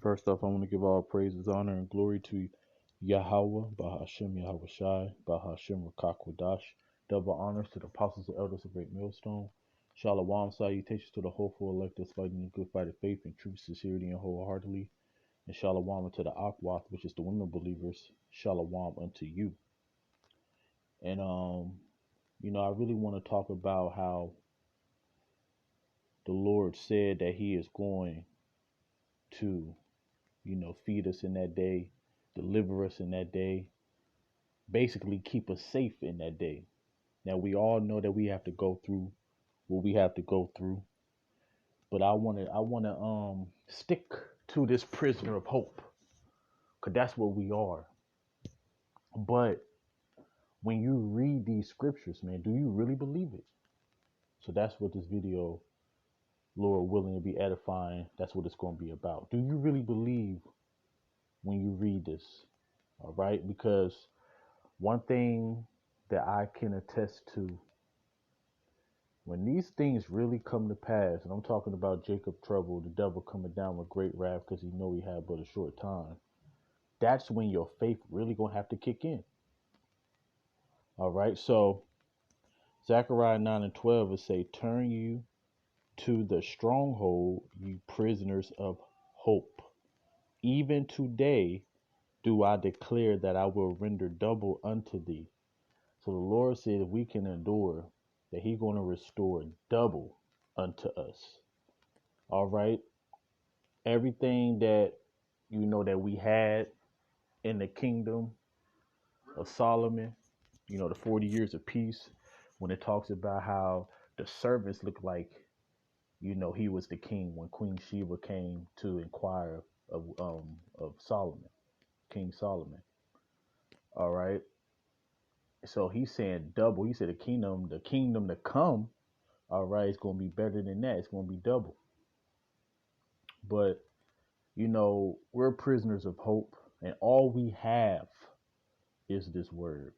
First off, I want to give all praises, honor, and glory to Yahweh, Bahashem Yahweh Shai, Bahashem Rakakwadash. Double honors to the apostles and elders of Great Millstone. Shalom, salutations to the hopeful electors fighting the good fight of faith and true sincerity and wholeheartedly. And shalom unto the Akwath, which is the women believers. Shalom unto you. And I really want to talk about how the Lord said that He is going to, feed us in that day, deliver us in that day, basically keep us safe in that day. Now we all know that we have to go through what we have to go through, but I wanna stick to this prisoner of hope, cause that's what we are. But when you read these scriptures, man, do you really believe it? So that's what this video, Lord willing, to be edifying. That's what it's going to be about. Do you really believe when you read this? All right, because one thing that I can attest to, when these things really come to pass, and I'm talking about Jacob trouble, the devil coming down with great wrath because he know he had but a short time, that's when your faith really gonna have to kick in. All right, so Zechariah 9 and 12 will say, turn you to the stronghold, you prisoners of hope. Even today do I declare that I will render double unto thee. So the Lord said if we can endure, that He's going to restore double unto us. All right. Everything that that we had in the kingdom of Solomon, the 40 years of peace, when it talks about how the servants look like, he was the king when Queen Sheba came to inquire of Solomon, King Solomon. All right. So he's saying double. He said the kingdom to come, all right, it's gonna be better than that. It's gonna be double. But we're prisoners of hope, and all we have is this word.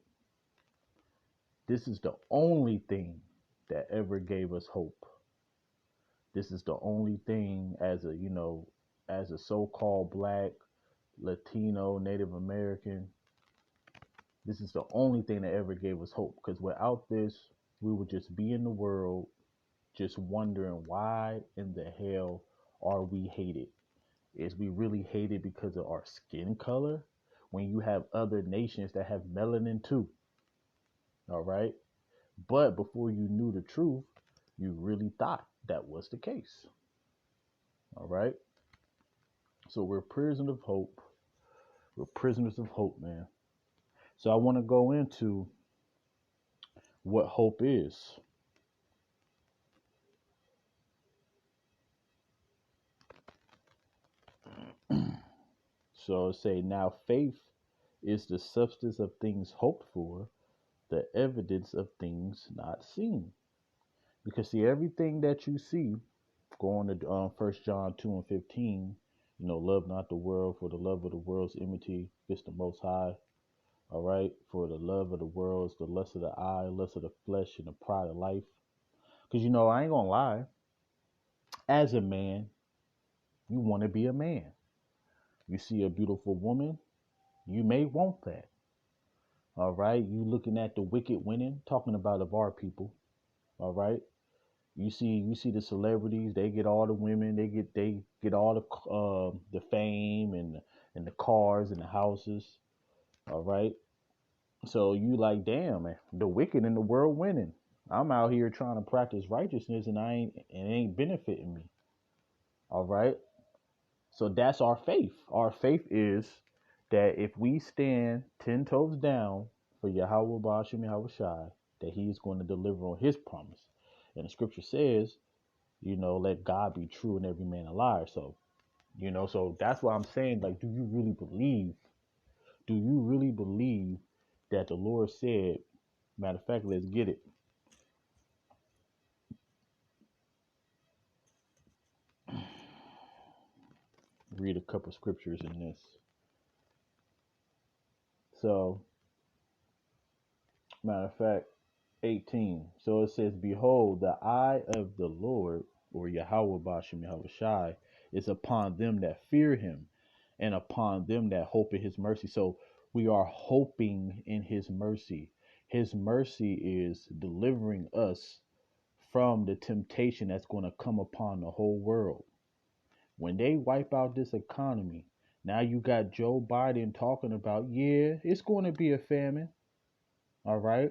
This is the only thing that ever gave us hope. This is the only thing as a so-called black, Latino, Native American, this is the only thing that ever gave us hope. Because without this, we would just be in the world just wondering why in the hell are we hated? Is we really hated because of our skin color? When you have other nations that have melanin too. All right. But before you knew the truth, you really thought that was the case. All right. So we're prisoners of hope. We're prisoners of hope, man. So I want to go into what hope is. So say now faith is the substance of things hoped for, the evidence of things not seen. Because see, everything that you see, going to 1 John 2 and 15, love not the world, for the love of the world's enmity against the Most High. All right, for the love of the world is the lust of the eye, lust of the flesh, and the pride of life. Because I ain't gonna lie, as a man, you want to be a man. You see a beautiful woman, you may want that. All right, you looking at the wicked winning, talking about of our people. All right, you see the celebrities, they get all the women, they get all the fame and the cars and the houses. All right, so you like, damn, man, the wicked in the world winning. I'm out here trying to practice righteousness and it ain't benefiting me. All right, so that's our faith. Our faith is that if we stand 10 toes down for Yahweh Ba'ashem Yahweh Shai, that He's going to deliver on His promise. And the scripture says, let God be true and every man a liar. So, so that's why I'm saying, like, do you really believe? Do you really believe that the Lord said, matter of fact, let's get it. Read a couple scriptures in this. So, matter of fact, 18. So it says, behold, the eye of the Lord, or Yahweh Bashem Yahweh Shai, is upon them that fear Him, and upon them that hope in his mercy. So we are hoping in his mercy. His mercy is delivering us from the temptation that's going to come upon the whole world. When they wipe out this economy, now you got Joe Biden talking about, yeah, it's going to be a famine. All right.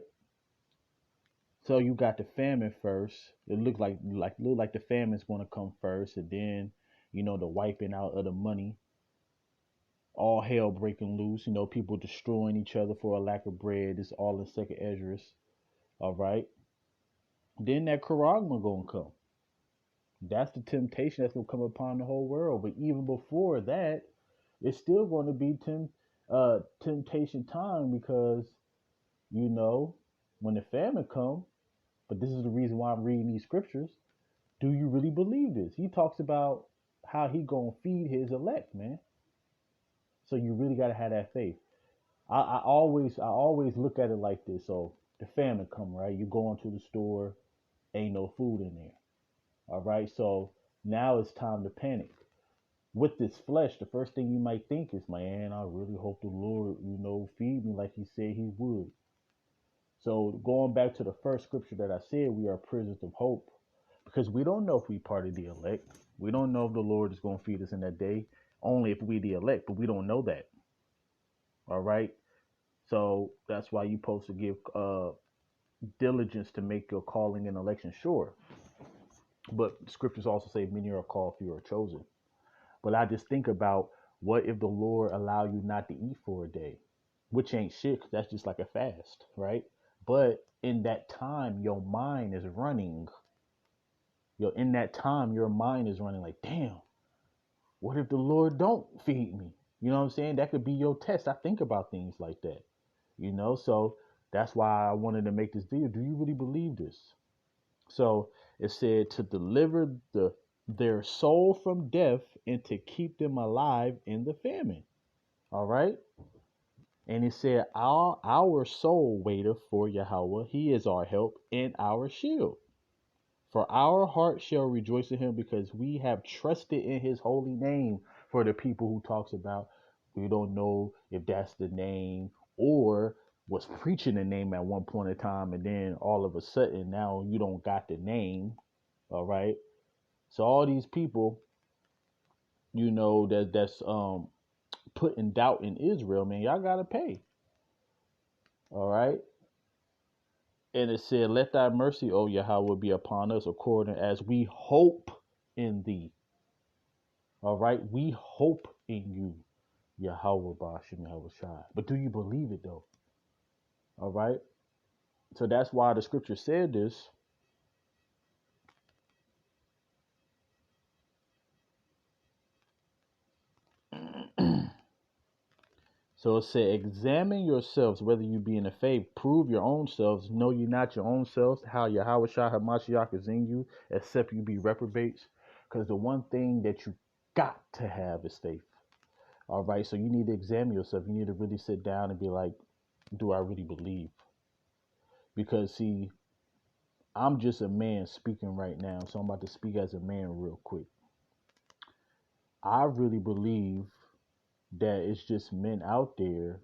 So you got the famine first. It look like the famine's going to come first, and then the wiping out of the money, all hell breaking loose. People destroying each other for a lack of bread. It's all in Second Esdras. All right. Then that charagma gonna come. That's the temptation that's gonna come upon the whole world. But even before that, it's still going to be temptation time, because you know when the famine comes. But this is the reason why I'm reading these scriptures. Do you really believe this? He talks about how he gonna feed his elect, man. So you really gotta have that faith. I always look at it like this. So the famine come, right? You go into the store, ain't no food in there. All right. So now it's time to panic. With this flesh, the first thing you might think is, man, I really hope the Lord, feed me like he said he would. So going back to the first scripture that I said, we are prisoners of hope, because we don't know if we part of the elect. We don't know if the Lord is going to feed us in that day, only if we the elect, but we don't know that. All right. So that's why you're supposed to give diligence to make your calling and election sure. But scriptures also say many are called, few are chosen. But I just think about, what if the Lord allow you not to eat for a day, which ain't shit, 'cause that's just like a fast, right? But in that time, your mind is running. In that time, your mind is running like, damn, what if the Lord don't feed me? You know what I'm saying? That could be your test. I think about things like that, so that's why I wanted to make this video. Do you really believe this? So it said to deliver their soul from death and to keep them alive in the famine. All right. And it said, our soul waiteth for Yahweh. He is our help and our shield. For our heart shall rejoice in him, because we have trusted in his holy name. For the people who talks about, we don't know if that's the name, or was preaching the name at one point in time, and then all of a sudden now you don't got the name. All right. So all these people, that's putting doubt in Israel, man, y'all gotta pay. All right. And it said, let thy mercy, O Yahweh, be upon us, according as we hope in thee. All right. We hope in you, Yahweh Ba'ashem Yahweh Shai. But do you believe it though? All right. So that's why the scripture said this. So it said, examine yourselves whether you be in the faith. Prove your own selves. Know you not your own selves, how Yahweh Shai HaMashiach is in you, except you be reprobates. Because the one thing that you got to have is faith. All right. So you need to examine yourself. You need to really sit down and be like, do I really believe? Because, see, I'm just a man speaking right now. So I'm about to speak as a man real quick. I really believe that it's just men out there,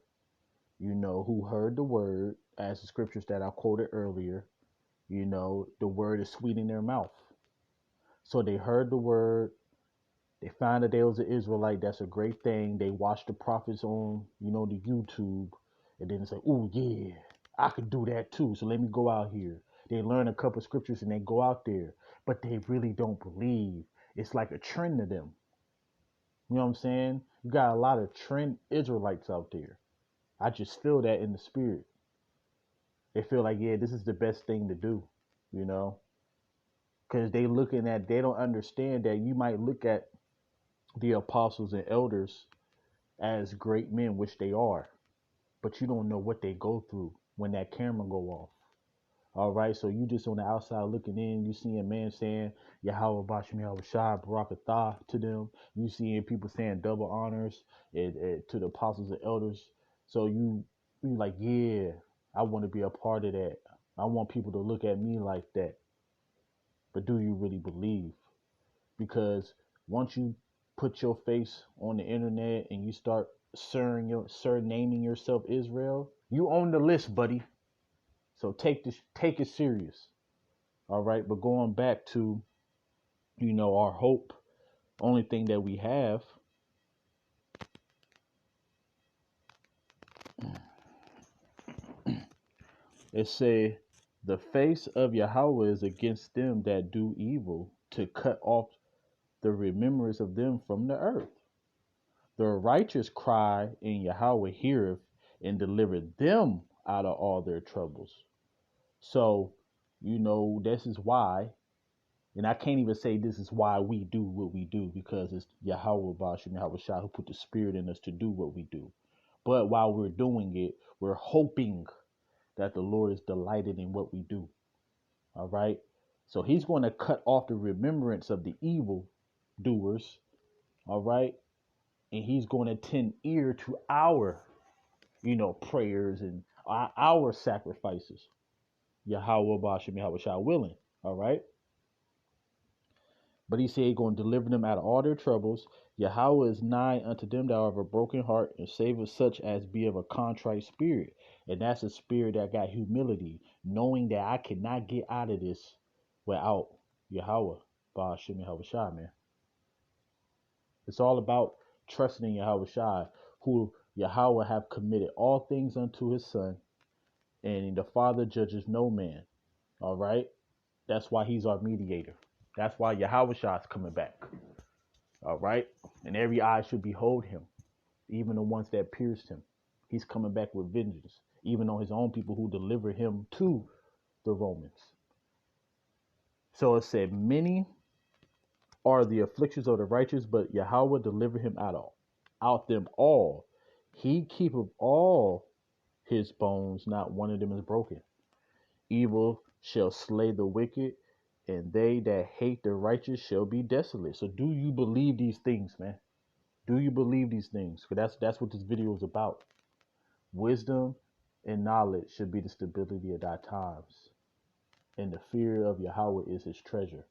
who heard the word, as the scriptures that I quoted earlier. The word is sweet in their mouth. So they heard the word. They found that there was an Israelite. That's a great thing. They watched the prophets on, the YouTube. And then it's like, oh, yeah, I could do that too. So let me go out here. They learn a couple scriptures and they go out there. But they really don't believe. It's like a trend to them. You know what I'm saying? You got a lot of trend Israelites out there. I just feel that in the spirit. They feel like, yeah, this is the best thing to do, because they don't understand that you might look at the apostles and elders as great men, which they are, but you don't know what they go through when that camera go off. All right, so you just on the outside looking in, you see a man saying Yahweh Bashim Yahweh Shai Barakatah to them. You seeing people saying double honors to the apostles and elders. So you like, yeah, I want to be a part of that. I want people to look at me like that. But do you really believe? Because once you put your face on the internet and you start surnaming yourself Israel, you on the list, buddy. So take it serious. All right. But going back to, our hope, only thing that we have, it say the face of Yahweh is against them that do evil, to cut off the remembrance of them from the earth. The righteous cry, and Yahweh heareth and delivered them out of all their troubles. So, this is why, and I can't even say this is why we do what we do, because it's Yahweh Bashim Yahweh Shah who put the spirit in us to do what we do. But while we're doing it, we're hoping that the Lord is delighted in what we do. All right. So he's going to cut off the remembrance of the evil doers. All right. And he's going to tend ear to our, prayers and our sacrifices. Yahweh Bashim Yahweh Shah willing. All right. But he said he's going to deliver them out of all their troubles. Yahweh is nigh unto them that are of a broken heart, and saveth such as be of a contrite spirit. And that's a spirit that got humility, knowing that I cannot get out of this without Yahweh. Ba'ashim Yahweh Shai, man. It's all about trusting in Yahweh Shai, who Yahweh have committed all things unto his son, and the Father judges no man. All right? That's why he's our mediator. That's why Yahweh Shai is coming back. All right? And every eye should behold him, even the ones that pierced him. He's coming back with vengeance, even on his own people who delivered him to the Romans. So it said, many are the afflictions of the righteous, but Yahweh delivered him out them all. He keepeth all his bones, not one of them is broken. Evil shall slay the wicked, and they that hate the righteous shall be desolate. So do you believe these things, man? Do you believe these things? Because that's what this video is about. Wisdom and knowledge should be the stability of thy times. And the fear of Yahweh is his treasure.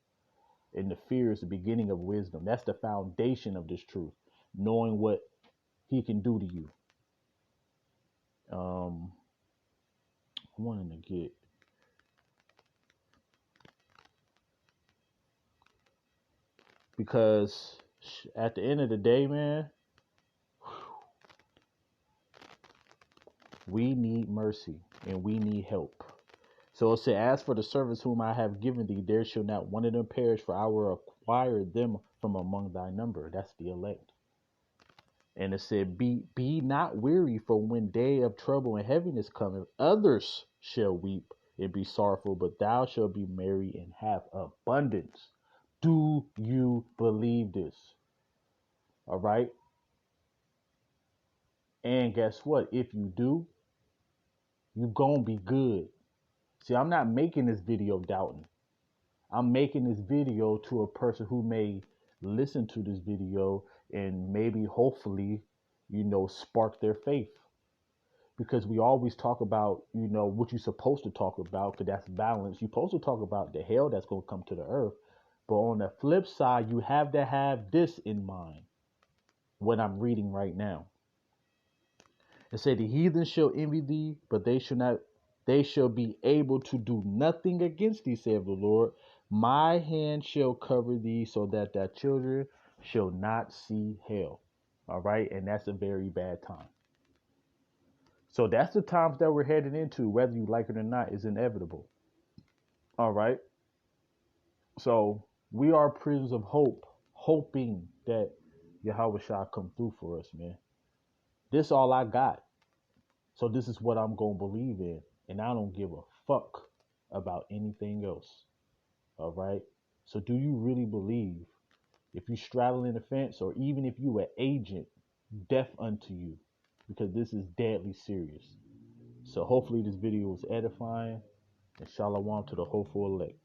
And the fear is the beginning of wisdom. That's the foundation of this truth. Knowing what he can do to you. I'm wanting to get... Because at the end of the day, man, we need mercy and we need help. So it said, as for the servants whom I have given thee, there shall not one of them perish, for I will acquire them from among thy number. That's the elect. And it said, be not weary, for when day of trouble and heaviness cometh, others shall weep and be sorrowful, but thou shalt be merry and have abundance. Do you believe this? All right. And guess what? If you do, you gonna be good. See, I'm not making this video doubting. I'm making this video to a person who may listen to this video and maybe hopefully, spark their faith. Because we always talk about, what you're supposed to talk about, because that's balance. You're supposed to talk about the hell that's going to come to the earth. But on the flip side, you have to have this in mind. What I'm reading right now. It said, the heathen shall envy thee, but they shall be able to do nothing against thee, saith the Lord. My hand shall cover thee, so that thy children shall not see hell. All right. And that's a very bad time. So that's the times that we're heading into, whether you like it or not, is inevitable. All right. So we are prisoners of hope, hoping that Yahweh shall come through for us, man. This all I got. So this is what I'm going to believe in. And I don't give a fuck about anything else. All right. So do you really believe, if you straddling the fence, or even if you an agent, death unto you? Because this is deadly serious. So hopefully this video was edifying. And shalom to the hopeful elect.